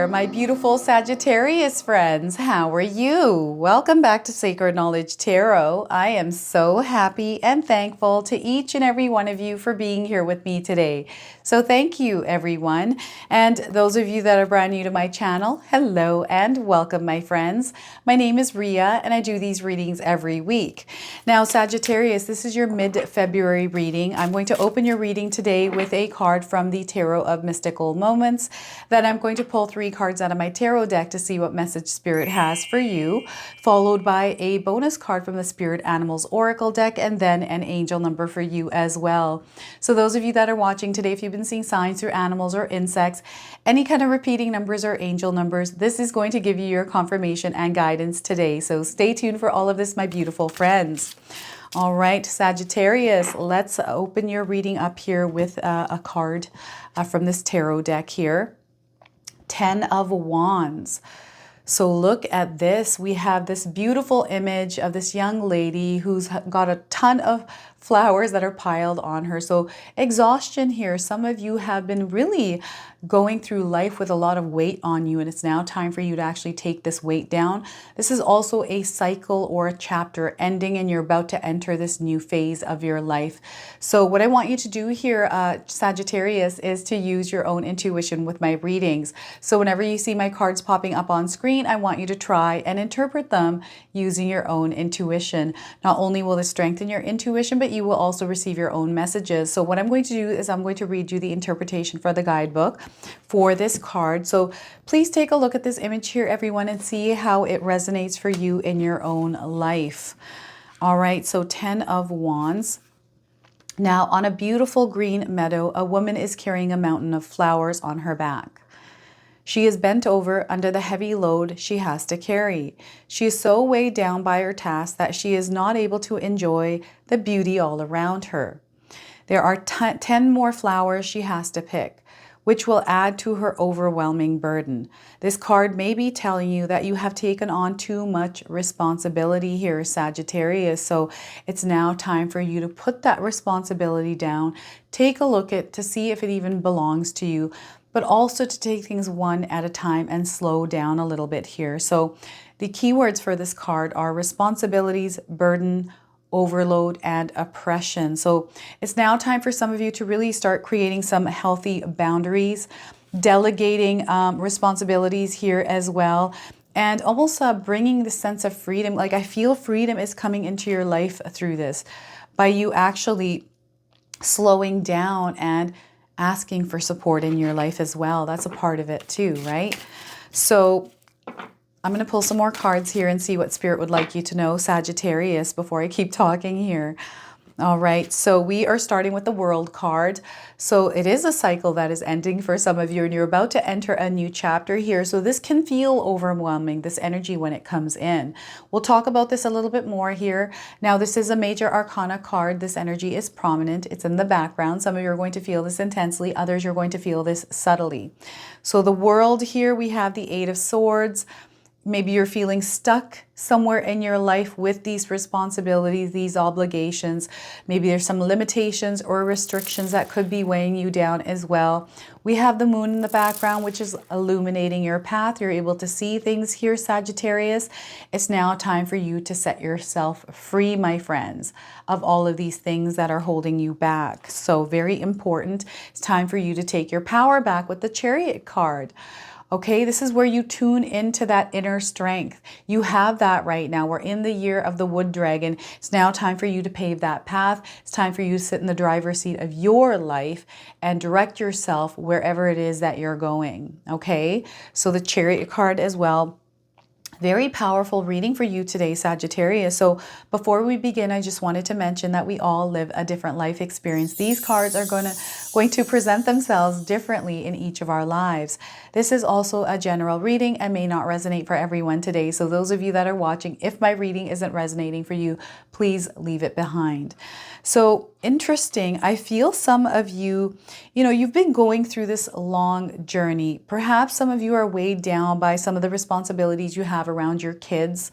there, my beautiful Sagittarius friends. How are you? Welcome back to Sacred Knowledge Tarot. I am so happy and thankful to each and every one of you for being here with me today. So thank you, everyone. And those of you that are brand new to my channel, hello and welcome, my friends. My name is Ria and I do these readings every week. Now, Sagittarius, this is your mid-February reading. I'm going to open your reading today with a card from the Tarot of Mystical Moments. Then I'm going to pull 3 cards out of my tarot deck to see what message Spirit has for you, followed by a bonus card from the Spirit Animals Oracle deck, and then an angel number for you as well. So those of you that are watching today, if you've been seeing signs through animals or insects, any kind of repeating numbers or angel numbers, this is going to give you your confirmation and guidance today. So stay tuned for all of this, my beautiful friends. All right, Sagittarius, let's open your reading up here with a card from this tarot deck here. 10 of Wands. So look at this. We have this beautiful image of this young lady who's got a ton of flowers that are piled on her. So exhaustion here. Some of you have been really going through life with a lot of weight on you, and it's now time for you to actually take this weight down. This is also a cycle or a chapter ending, and you're about to enter this new phase of your life. So what I want you to do here, Sagittarius, is to use your own intuition with my readings. So whenever you see my cards popping up on screen, I want you to try and interpret them using your own intuition. Not only will this strengthen your intuition, but you will also receive your own messages. So what I'm going to do is I'm going to read you the interpretation for the guidebook for this card. So please take a look at this image here, everyone, and see how it resonates for you in your own life. All right, so 10 of Wands. Now, on a beautiful green meadow, a woman is carrying a mountain of flowers on her back. She is bent over under the heavy load she has to carry. She is so weighed down by her task that she is not able to enjoy the beauty all around her. There are 10 more flowers she has to pick, which will add to her overwhelming burden. This card may be telling you that you have taken on too much responsibility here, Sagittarius. So it's now time for you to put that responsibility down, take a look at to see if it even belongs to you, but also to take things one at a time and slow down a little bit here. So the keywords for this card are responsibilities, burden, overload, and oppression. So it's now time for some of you to really start creating some healthy boundaries, delegating responsibilities here as well, and almost bringing the sense of freedom. Like, I feel freedom is coming into your life through this, by you actually slowing down and asking for support in your life as well. That's a part of it too, right? So I'm going to pull some more cards here and see what Spirit would like you to know, Sagittarius, before I keep talking here. All right, so we are starting with the World card. So it is a cycle that is ending for some of you, and you're about to enter a new chapter here. So this can feel overwhelming, this energy, when it comes in. We'll talk about this a little bit more here. Now, this is a major arcana card. This energy is prominent. It's in the background. Some of you are going to feel this intensely. Others, you're going to feel this subtly. So the World here, we have the 8 of Swords. Maybe you're feeling stuck somewhere in your life with these responsibilities, these obligations. Maybe there's some limitations or restrictions that could be weighing you down as well. We have the Moon in the background, which is illuminating your path. You're able to see things here, Sagittarius. It's now time for you to set yourself free, my friends, of all of these things that are holding you back. So very important. It's time for you to take your power back with the Chariot card. Okay, this is where you tune into that inner strength. You have that right now. We're in the year of the Wood Dragon. It's now time for you to pave that path. It's time for you to sit in the driver's seat of your life and direct yourself wherever it is that you're going. Okay, so the Chariot card as well. Very powerful reading for you today, Sagittarius. So before we begin, I just wanted to mention that we all live a different life experience. These cards are going to present themselves differently in each of our lives. This is also a general reading and may not resonate for everyone today. So those of you that are watching, if my reading isn't resonating for you, please leave it behind. So interesting. I feel some of you, you've been going through this long journey. Perhaps some of you are weighed down by some of the responsibilities you have around your kids,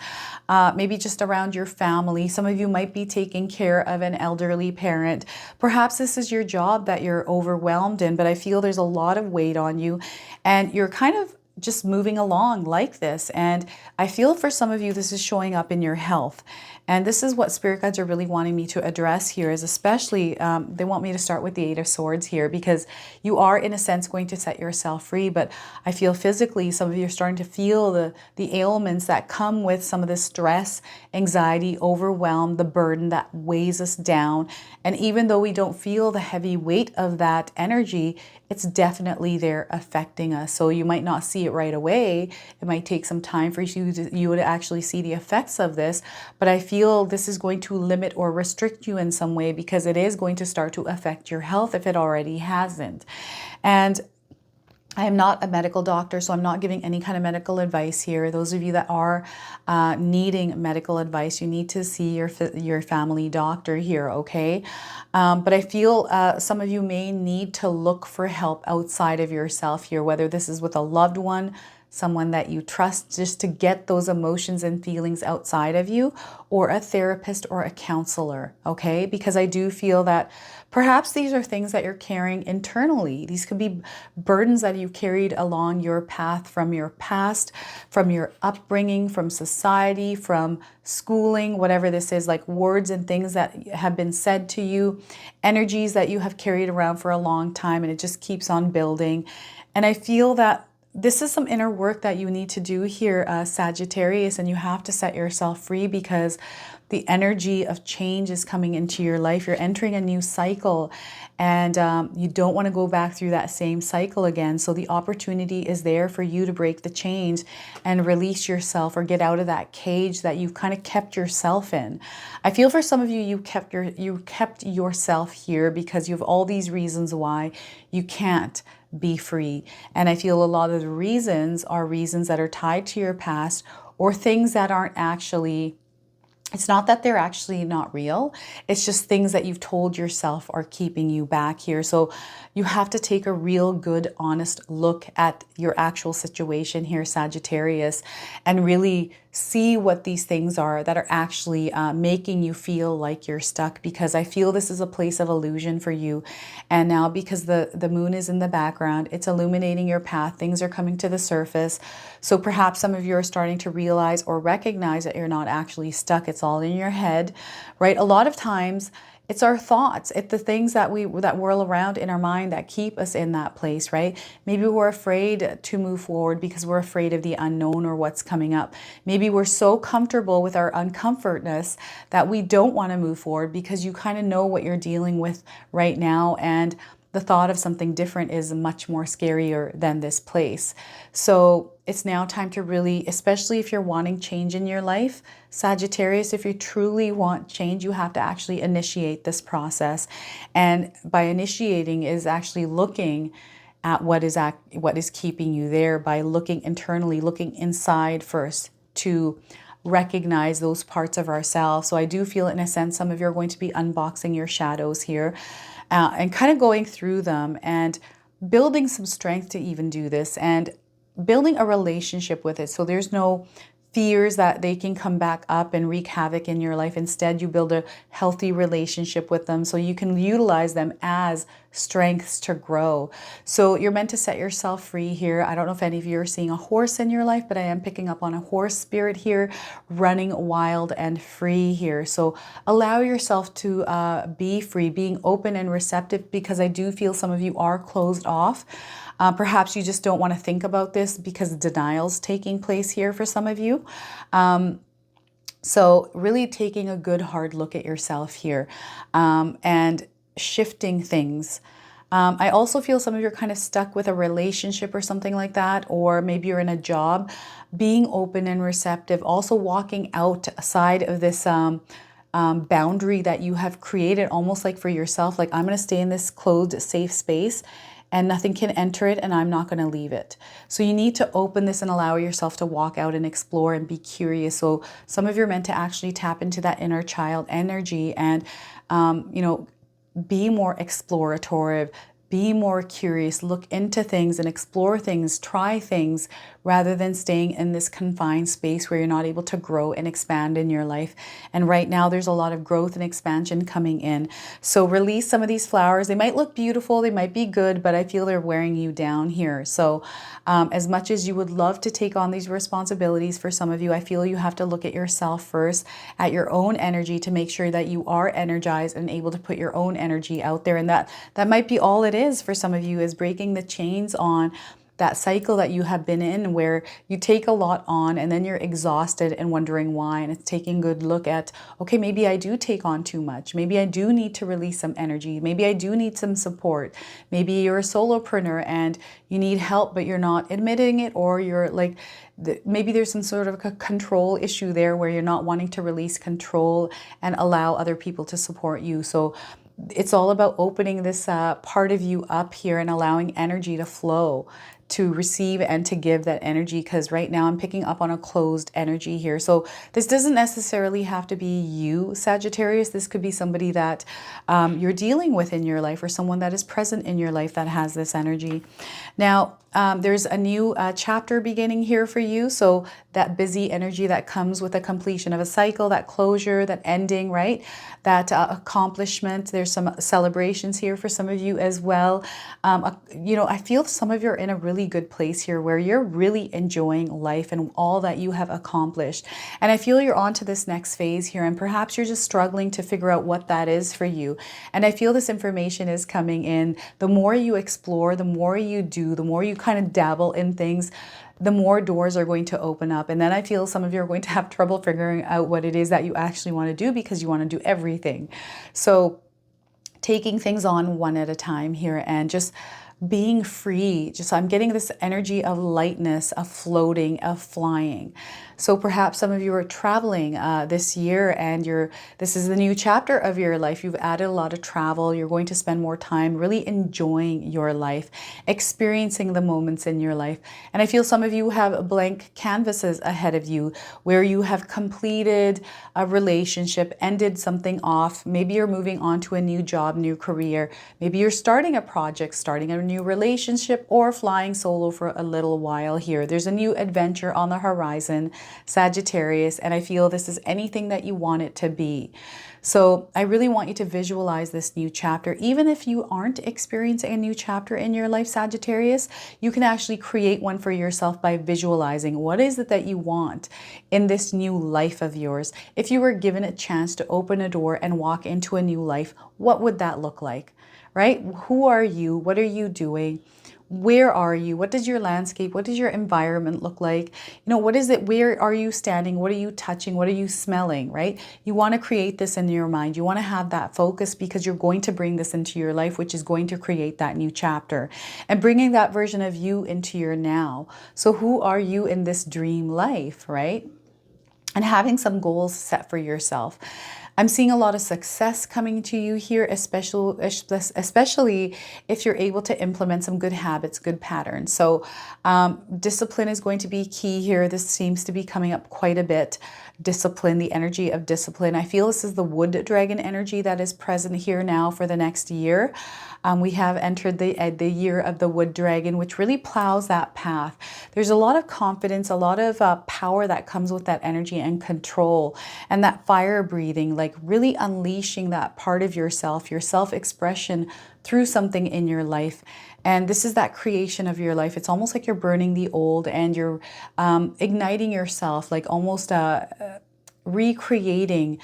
maybe just around your family. Some of you might be taking care of an elderly parent. Perhaps this is your job that you're overwhelmed in, but I feel there's a lot of weight on you and you're kind of just moving along like this. And I feel for some of you, this is showing up in your health. And this is what spirit guides are really wanting me to address here, is especially they want me to start with the Eight of Swords here, because you are in a sense going to set yourself free. But I feel physically some of you are starting to feel the ailments that come with some of the stress, anxiety, overwhelm, the burden that weighs us down. And even though we don't feel the heavy weight of that energy, it's definitely there affecting us. So you might not see it right away. It might take some time for you to actually see the effects of this. But I feel this is going to limit or restrict you in some way, because it is going to start to affect your health if it already hasn't. And I am not a medical doctor, so I'm not giving any kind of medical advice here. Those of you that are needing medical advice, you need to see your family doctor here, okay? But I feel some of you may need to look for help outside of yourself here, whether this is with a loved one, someone that you trust, just to get those emotions and feelings outside of you, or a therapist or a counselor, okay? Because I do feel that perhaps these are things that you're carrying internally. These could be burdens that you've carried along your path from your past, from your upbringing, from society, from schooling, whatever this is, like words and things that have been said to you, energies that you have carried around for a long time, and it just keeps on building. And I feel that this is some inner work that you need to do here, Sagittarius, and you have to set yourself free, because the energy of change is coming into your life. You're entering a new cycle, and you don't want to go back through that same cycle again. So the opportunity is there for you to break the chains and release yourself, or get out of that cage that you've kind of kept yourself in. I feel for some of you, you kept yourself here because you have all these reasons why you can't be free. And I feel a lot of the reasons are reasons that are tied to your past, or things that aren't actually, it's not that they're actually not real. It's just things that you've told yourself are keeping you back here. So you have to take a real good, honest look at your actual situation here, Sagittarius, and really see what these things are that are actually making you feel like you're stuck, because I feel this is a place of illusion for you. And now, because the moon is in the background, it's illuminating your path. Things are coming to the surface. So perhaps some of you are starting to realize or recognize that you're not actually stuck. It's all in your head, right? A lot of times it's our thoughts. It's the things that whirl around in our mind that keep us in that place, right? Maybe we're afraid to move forward because we're afraid of the unknown or what's coming up. Maybe we're so comfortable with our uncomfortness that we don't want to move forward, because you kind of know what you're dealing with right now, and the thought of something different is much more scarier than this place. So it's now time to really, especially if you're wanting change in your life, Sagittarius, if you truly want change, you have to actually initiate this process. And by initiating is actually looking at what is keeping you there, by looking internally, looking inside first, to recognize those parts of ourselves. So I do feel, in a sense, some of you are going to be unboxing your shadows here, and kind of going through them and building some strength to even do this, and building a relationship with it. So there's no fears that they can come back up and wreak havoc in your life. Instead, you build a healthy relationship with them so you can utilize them as strengths to grow. So you're meant to set yourself free here. I don't know if any of you are seeing a horse in your life, but I am picking up on a horse spirit here, running wild and free here. So allow yourself to be free, being open and receptive, because I do feel some of you are closed off. Perhaps you just don't want to think about this because denial's taking place here for some of you. So really taking a good hard look at yourself here, and shifting things. I also feel some of you are kind of stuck with a relationship or something like that, or maybe you're in a job. Being open and receptive, also walking outside of this boundary that you have created, almost like for yourself, like I'm going to stay in this closed, safe space and nothing can enter it, and I'm not going to leave it. So you need to open this and allow yourself to walk out and explore and be curious. So some of you are meant to actually tap into that inner child energy and, be more explorative, be more curious, look into things and explore things, try things, rather than staying in this confined space where you're not able to grow and expand in your life. And right now there's a lot of growth and expansion coming in. So release some of these flowers. They might look beautiful, they might be good, but I feel they're wearing you down here. So as much as you would love to take on these responsibilities, for some of you, I feel you have to look at yourself first, at your own energy, to make sure that you are energized and able to put your own energy out there. And that might be all it is for some of you, is breaking the chains on that cycle that you have been in, where you take a lot on and then you're exhausted and wondering why. And it's taking a good look at, okay, maybe I do take on too much. Maybe I do need to release some energy. Maybe I do need some support. Maybe you're a solopreneur and you need help, but you're not admitting it, or you're like, maybe there's some sort of a control issue there where you're not wanting to release control and allow other people to support you. So it's all about opening this part of you up here and allowing energy to flow, to receive and to give that energy, because right now I'm picking up on a closed energy here. So this doesn't necessarily have to be you, Sagittarius. This could be somebody that you're dealing with in your life, or someone that is present in your life that has this energy. Now, there's a new chapter beginning here for you. So that busy energy that comes with the completion of a cycle, that closure, that ending, right? That accomplishment. There's some celebrations here for some of you as well. You know, I feel some of you are in a really good place here where you're really enjoying life and all that you have accomplished. And I feel you're on to this next phase here, and perhaps you're just struggling to figure out what that is for you. And I feel this information is coming in. The more you explore, the more you do, the more you kind of dabble in things, the more doors are going to open up. And then I feel some of you are going to have trouble figuring out what it is that you actually want to do, because you want to do everything. So taking things on one at a time here and just being free. Just, I'm getting this energy of lightness, of floating, of flying. So perhaps some of you are traveling this year, and this is the new chapter of your life. You've added a lot of travel. You're going to spend more time really enjoying your life, experiencing the moments in your life. And I feel some of you have blank canvases ahead of you where you have completed a relationship, ended something off. Maybe you're moving on to a new job, new career. Maybe you're starting a project, starting a new relationship, or flying solo for a little while here. There's a new adventure on the horizon, Sagittarius, and I feel this is anything that you want it to be. So I really want you to visualize this new chapter. Even if you aren't experiencing a new chapter in your life, Sagittarius, you can actually create one for yourself by visualizing what is it that you want in this new life of yours. If you were given a chance to open a door and walk into a new life, what would that look like? Right? Who are you? What are you doing? Where are you? What does your landscape, what does your environment look like? You know, what is it? Where are you standing? What are you touching? What are you smelling, right? You want to create this in your mind. You want to have that focus, because you're going to bring this into your life, which is going to create that new chapter and bringing that version of you into your now. So who are you in this dream life, right? And having some goals set for yourself. I'm seeing a lot of success coming to you here, especially if you're able to implement some good habits, good patterns. So discipline is going to be key here. This seems to be coming up quite a bit. Discipline, the energy of discipline. I feel this is the wood dragon energy that is present here now for the next year. We have entered the year of the wood dragon, which really plows that path. There's a lot of confidence, a lot of power that comes with that energy and control, and that fire breathing, like really unleashing that part of yourself, your self-expression through something in your life. And this is that creation of your life. It's almost like you're burning the old and you're igniting yourself, like almost recreating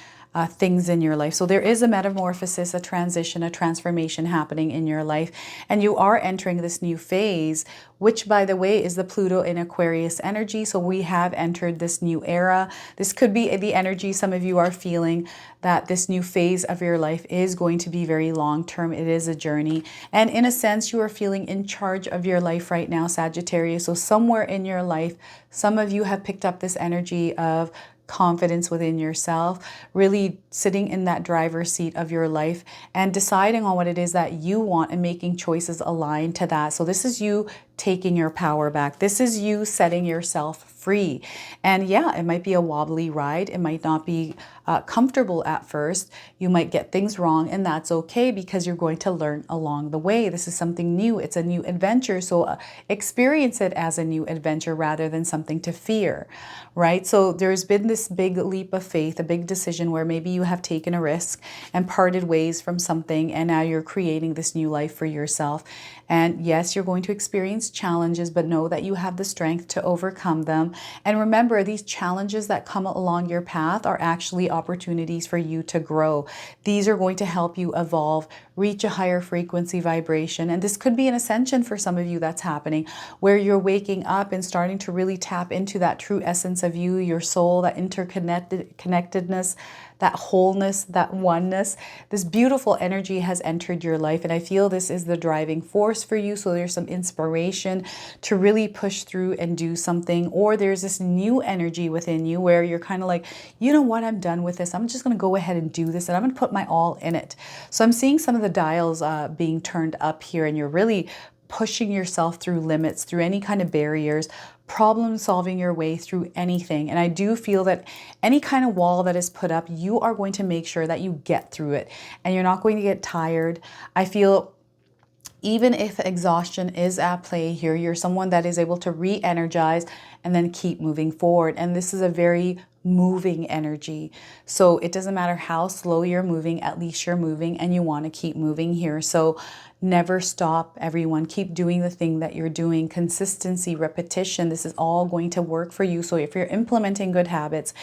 things in your life. So there is a metamorphosis, a transition, a transformation happening in your life. And you are entering this new phase, which, by the way, is the Pluto in Aquarius energy. So we have entered this new era. This could be the energy some of you are feeling, that this new phase of your life is going to be very long term. It is a journey. And in a sense, you are feeling in charge of your life right now, Sagittarius. So somewhere in your life, some of you have picked up this energy of confidence within yourself, really sitting in that driver's seat of your life and deciding on what it is that you want and making choices aligned to that. So this is you taking your power back. This is you setting yourself free. And yeah, it might be a wobbly ride. It might not be comfortable at first. You might get things wrong, and that's okay because you're going to learn along the way. This is something new. It's a new adventure. So experience it as a new adventure rather than something to fear, right? So there's been this big leap of faith, a big decision where maybe you have taken a risk and parted ways from something, and now you're creating this new life for yourself. And yes, you're going to experience challenges, but know that you have the strength to overcome them. And remember, these challenges that come along your path are actually opportunities for you to grow. These are going to help you evolve, reach a higher frequency vibration. And this could be an ascension for some of you that's happening, where you're waking up and starting to really tap into that true essence of you, your soul, that interconnectedness, that wholeness, that oneness. This beautiful energy has entered your life, and I feel this is the driving force for you. So there's some inspiration to really push through and do something, or there's this new energy within you where you're kind of like, you know what, I'm done with this. I'm just going to go ahead and do this, and I'm going to put my all in it. So I'm seeing some of the dials being turned up here, and you're really pushing yourself through limits, through any kind of barriers, problem solving your way through anything. And I do feel that any kind of wall that is put up, you are going to make sure that you get through it, and you're not going to get tired. I feel even if exhaustion is at play here, you're someone that is able to re-energize and then keep moving forward. And this is a very moving energy. So it doesn't matter how slow you're moving, at least you're moving, and you want to keep moving here. So never stop, everyone. Keep doing the thing that you're doing. Consistency, repetition, this is all going to work for you. So if you're implementing good habits,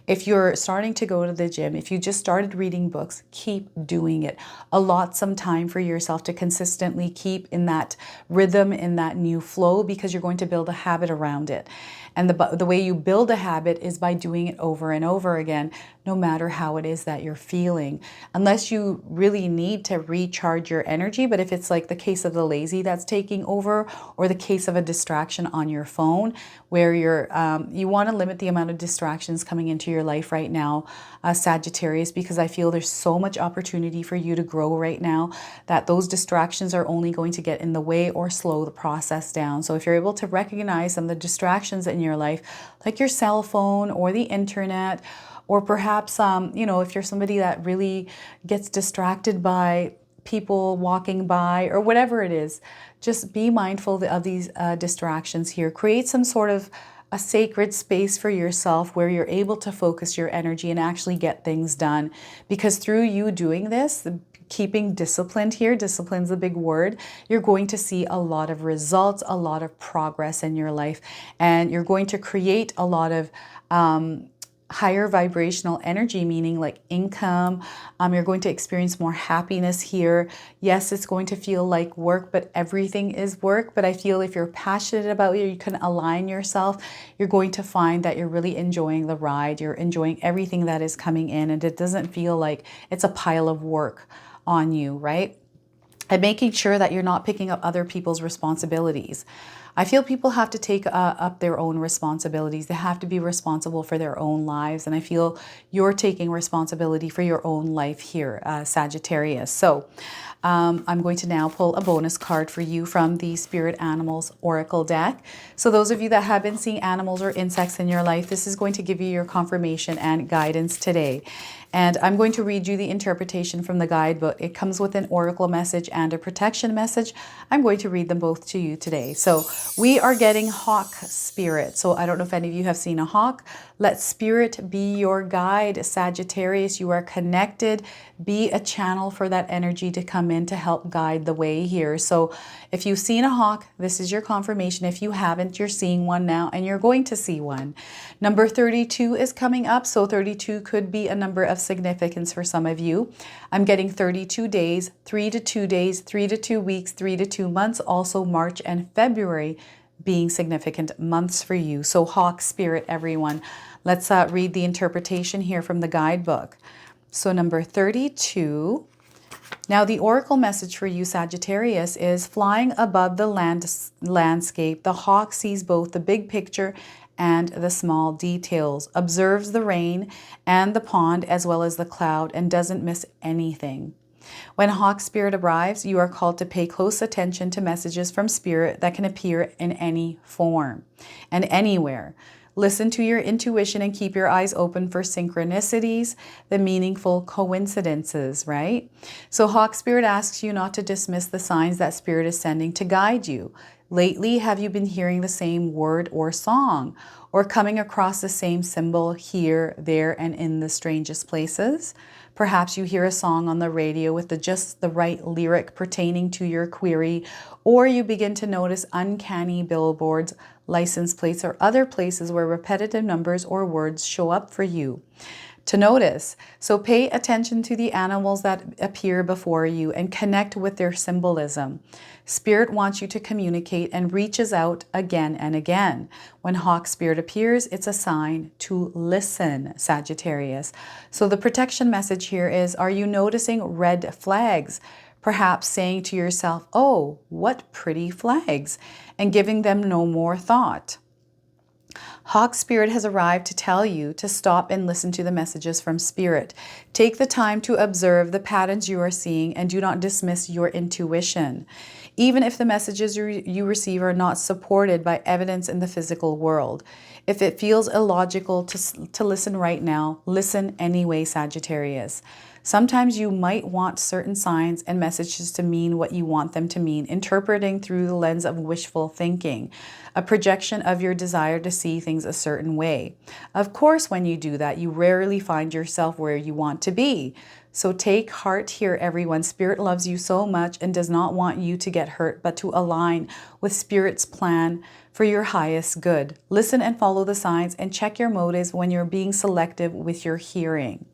if you're starting to go to the gym, if you just started reading books, keep doing it. Allot some time for yourself to consistently keep in that rhythm, in that new flow, because you're going to build a habit around it. And the way you build a habit is by doing it over and over again, no matter how it is that you're feeling. Unless you really need to recharge your energy, but if it's like the case of the lazy that's taking over, or the case of a distraction on your phone, where you want to limit the amount of distractions coming into your life right now, Sagittarius, because I feel there's so much opportunity for you to grow right now that those distractions are only going to get in the way or slow the process down. So if you're able to recognize some of the distractions in your life, like your cell phone or the internet, or perhaps, if you're somebody that really gets distracted by people walking by or whatever it is, just be mindful of these distractions here. Create some sort of a sacred space for yourself where you're able to focus your energy and actually get things done. Because through you doing this, keeping disciplined here, discipline's a big word, you're going to see a lot of results, a lot of progress in your life, and you're going to create a lot of higher vibrational energy, meaning like income. You're going to experience more happiness here. Yes, it's going to feel like work, but everything is work. But I feel if you're passionate about it, you can align yourself. You're going to find that you're really enjoying the ride. You're enjoying everything that is coming in, and it doesn't feel like it's a pile of work on you, right? And making sure that you're not picking up other people's responsibilities. I feel people have to take up their own responsibilities. They have to be responsible for their own lives. And I feel you're taking responsibility for your own life here, Sagittarius. So I'm going to now pull a bonus card for you from the Spirit Animals Oracle deck. So those of you that have been seeing animals or insects in your life, this is going to give you your confirmation and guidance today. And I'm going to read you the interpretation from the guidebook. It comes with an oracle message and a protection message. I'm going to read them both to you today. So we are getting hawk spirit. So I don't know if any of you have seen a hawk. Let spirit be your guide, Sagittarius. You are connected. Be a channel for that energy to come in to help guide the way here. So if you've seen a hawk, this is your confirmation. If you haven't, you're seeing one now, and you're going to see one. Number 32 is coming up. So 32 could be a number of significance for some of you. I'm getting 32 days, 3 to 2 days, 3 to 2 weeks, 3 to 2 months. Also March and February being significant months for you. So hawk spirit, everyone. Let's read the interpretation here from the guidebook. So number 32. Now the oracle message for you, Sagittarius, is flying above the landscape. The hawk sees both the big picture and the small details, observes the rain and the pond as well as the cloud, and doesn't miss anything. When Hawk Spirit arrives, you are called to pay close attention to messages from Spirit that can appear in any form and anywhere. Listen to your intuition and keep your eyes open for synchronicities, the meaningful coincidences, right? So Hawk Spirit asks you not to dismiss the signs that Spirit is sending to guide you. Lately, have you been hearing the same word or song, or coming across the same symbol here, there, and in the strangest places? Perhaps you hear a song on the radio with just the right lyric pertaining to your query, or you begin to notice uncanny billboards, license plates, or other places where repetitive numbers or words show up for you to notice. So pay attention to the animals that appear before you and connect with their symbolism. Spirit wants you to communicate and reaches out again and again. When Hawk Spirit appears, it's a sign to listen, Sagittarius. So the protection message here is, are you noticing red flags? Perhaps saying to yourself, oh, what pretty flags, and giving them no more thought. Hawk Spirit has arrived to tell you to stop and listen to the messages from Spirit. Take the time to observe the patterns you are seeing and do not dismiss your intuition. Even if the messages you receive are not supported by evidence in the physical world. If it feels illogical to listen right now, listen anyway, Sagittarius. Sometimes you might want certain signs and messages to mean what you want them to mean, interpreting through the lens of wishful thinking, a projection of your desire to see things a certain way. Of course, when you do that, you rarely find yourself where you want to be. So take heart here, everyone. Spirit loves you so much and does not want you to get hurt, but to align with Spirit's plan for your highest good. Listen and follow the signs and check your motives when you're being selective with your hearing.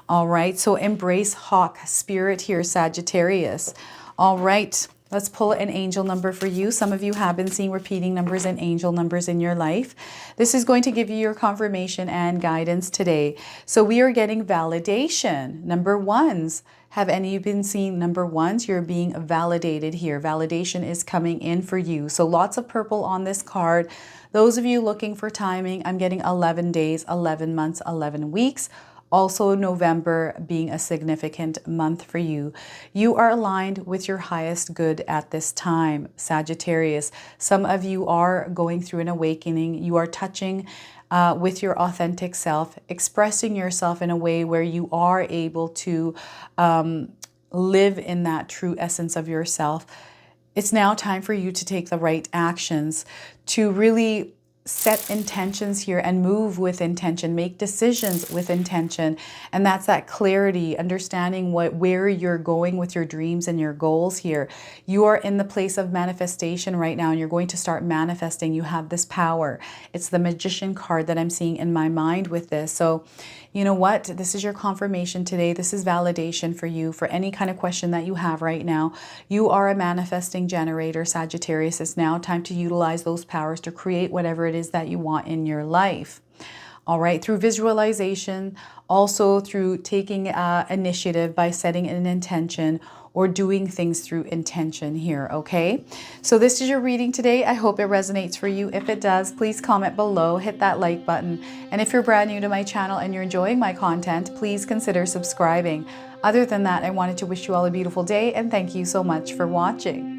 All right, so embrace Hawk Spirit here, Sagittarius. All right, let's pull an angel number for you. Some of you have been seeing repeating numbers and angel numbers in your life. This is going to give you your confirmation and guidance today. So we are getting validation. Number ones. Have any of you been seeing number ones? You're being validated here. Validation is coming in for you. So lots of purple on this card. Those of you looking for timing, I'm getting 11 days, 11 months, 11 weeks. Also November being a significant month for you. You are aligned with your highest good at this time, Sagittarius. Some of you are going through an awakening. You are touching with your authentic self, expressing yourself in a way where you are able to live in that true essence of yourself. It's now time for you to take the right actions to really set intentions here and move with intention, make decisions with intention. And that's that clarity, understanding where you're going with your dreams and your goals here. You are in the place of manifestation right now, and you're going to start manifesting. You have this power. It's the Magician card that I'm seeing in my mind with this. So you know what? This is your confirmation today. This is validation for you for any kind of question that you have right now. You are a manifesting generator, Sagittarius. It's now time to utilize those powers to create whatever it is that you want in your life. All right, through visualization, also through taking initiative by setting an intention or doing things through intention here, okay? So this is your reading today. I hope it resonates for you. If it does, please comment below, hit that like button. And if you're brand new to my channel and you're enjoying my content, please consider subscribing. Other than that, I wanted to wish you all a beautiful day and thank you so much for watching.